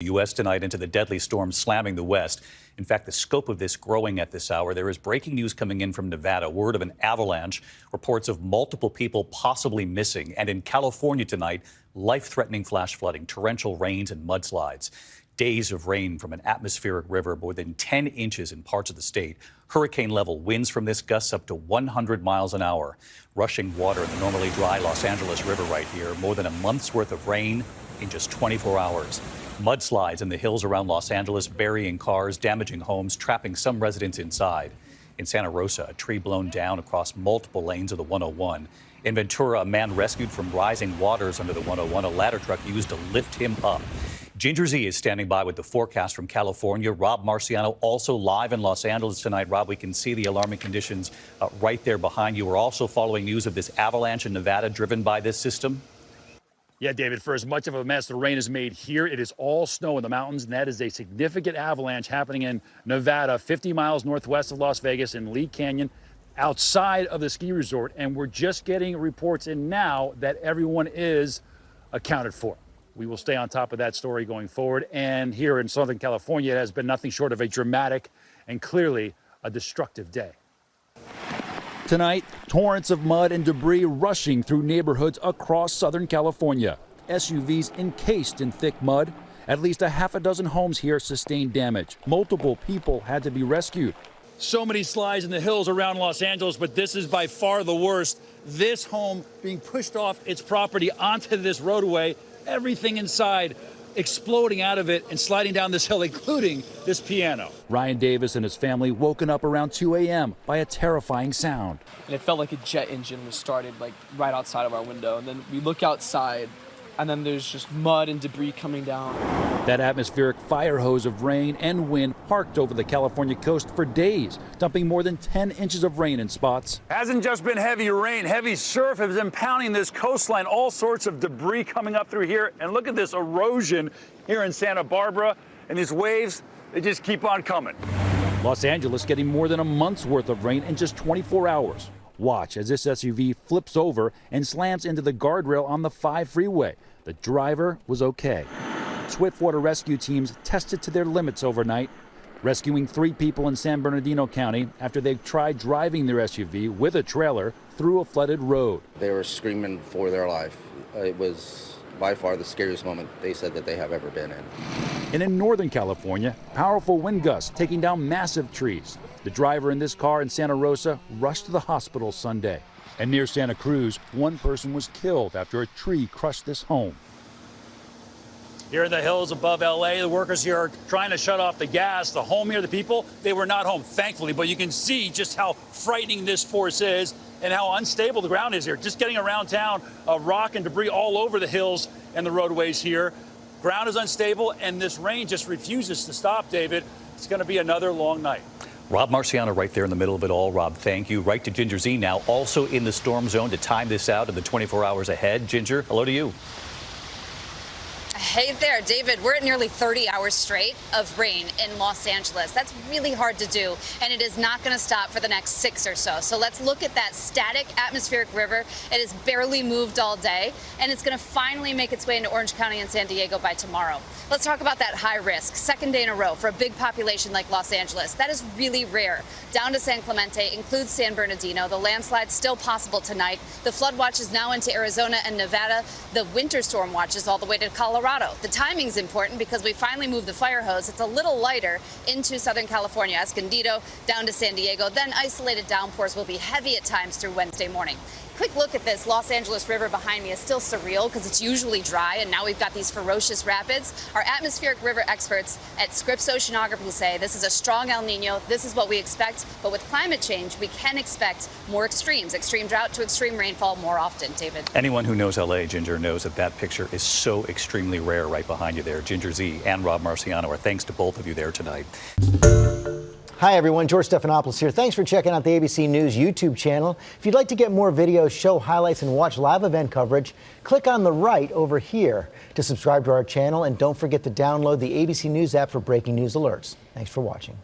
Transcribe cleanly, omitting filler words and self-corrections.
The U.S. tonight into the deadly storm slamming the West. In fact, the scope of this growing at this hour. There is breaking news coming in from Nevada. Word of an avalanche. Reports of multiple people possibly missing. And in California tonight, life-threatening flash flooding, torrential rains and mudslides. Days of rain from an atmospheric river, more than 10 inches in parts of the state. Hurricane-level winds from this gusts up to 100 miles an hour. Rushing water in the normally dry Los Angeles River right here. More than a month's worth of rain in just 24 hours. Mudslides in the hills around Los Angeles, burying cars, damaging homes, trapping some residents inside. In Santa Rosa, a tree blown down across multiple lanes of the 101. In Ventura, a man rescued from rising waters under the 101, a ladder truck used to lift him up. Ginger Z is standing by with the forecast from California. Rob Marciano also live in Los Angeles tonight. Rob, we can see the alarming conditions right there behind you. We're also following news of this avalanche in Nevada driven by this system. Yeah, David, for as much of a mess the rain has made here, it is all snow in the mountains, and that is a significant avalanche happening in Nevada, 50 miles northwest of Las Vegas in Lee Canyon, outside of the ski resort. And we're just getting reports in now that everyone is accounted for. We will stay on top of that story going forward. And here in Southern California, it has been nothing short of a dramatic and clearly a destructive day. Tonight, torrents of mud and debris rushing through neighborhoods across Southern California. SUVs encased in thick mud. At least a half a dozen homes here sustained damage. Multiple people had to be rescued. So many slides in the hills around Los Angeles, but this is by far the worst. This home being pushed off its property onto this roadway, everything inside exploding out of it and sliding down this hill, including this piano. Ryan Davis and his family woken up around 2 a.m. by a terrifying sound. And it felt like a jet engine was started like right outside of our window. And then we look outside and then there's just mud and debris coming down. That atmospheric fire hose of rain and wind parked over the California coast for days, dumping more than 10 inches of rain in spots. Hasn't just been heavy rain, heavy surf has been pounding this coastline, all sorts of debris coming up through here. And look at this erosion here in Santa Barbara. And these waves, they just keep on coming. Los Angeles getting more than a month's worth of rain in just 24 hours. Watch as this SUV flips over and slams into the guardrail on the 5 freeway. The driver was okay. Swiftwater rescue teams tested to their limits overnight, rescuing 3 people in San Bernardino County after they tried driving their SUV with a trailer through a flooded road. They were screaming for their life. It was by far the scariest moment they said that they have ever been in. And in Northern California, powerful wind gusts taking down massive trees. The driver in this car in Santa Rosa rushed to the hospital Sunday. And near Santa Cruz, one person was killed after a tree crushed this home. Here in the hills above L.A., the workers here are trying to shut off the gas. The home here, the people, they were not home, thankfully. But you can see just how frightening this force is and how unstable the ground is here. Just getting around town, rock and debris all over the hills and the roadways here. Ground is unstable, and this rain just refuses to stop, David. It's going to be another long night. Rob Marciano right there in the middle of it all. Rob, thank you. Right to Ginger Z now, also in the storm zone to time this out in the 24 hours ahead. Ginger, hello to you. Hey there, David. We're at nearly 30 hours straight of rain in Los Angeles. That's really hard to do, and it is not going to stop for the next 6 or so. So let's look at that static atmospheric river. It has barely moved all day, and it's going to finally make its way into Orange County and San Diego by tomorrow. Let's talk about that high risk. Second day in a row for a big population like Los Angeles. That is really rare. Down to San Clemente, includes San Bernardino. The landslide still possible tonight. The flood watch is now into Arizona and Nevada. The winter storm watch is all the way to Colorado. The timing's important because we finally moved the fire hose. It's a little lighter into Southern California, Escondido, down to San Diego. Then isolated downpours will be heavy at times through Wednesday morning. Quick look at this Los Angeles River behind me is still surreal because it's usually dry, and now we've got these ferocious rapids. Our atmospheric river experts at Scripps Oceanography say this is a strong El Nino. This is what we expect, but with climate change, we can expect more extremes, extreme drought to extreme rainfall more often, David. Anyone who knows L.A., Ginger, knows that that picture is so extremely rare right behind you there. Ginger Z and Rob Marciano, our thanks to both of you there tonight. Hi, everyone. George Stephanopoulos here. Thanks for checking out the ABC News YouTube channel. If you'd like to get more videos, show highlights, and watch live event coverage, click on the right over here to subscribe to our channel. And don't forget to download the ABC News app for breaking news alerts. Thanks for watching.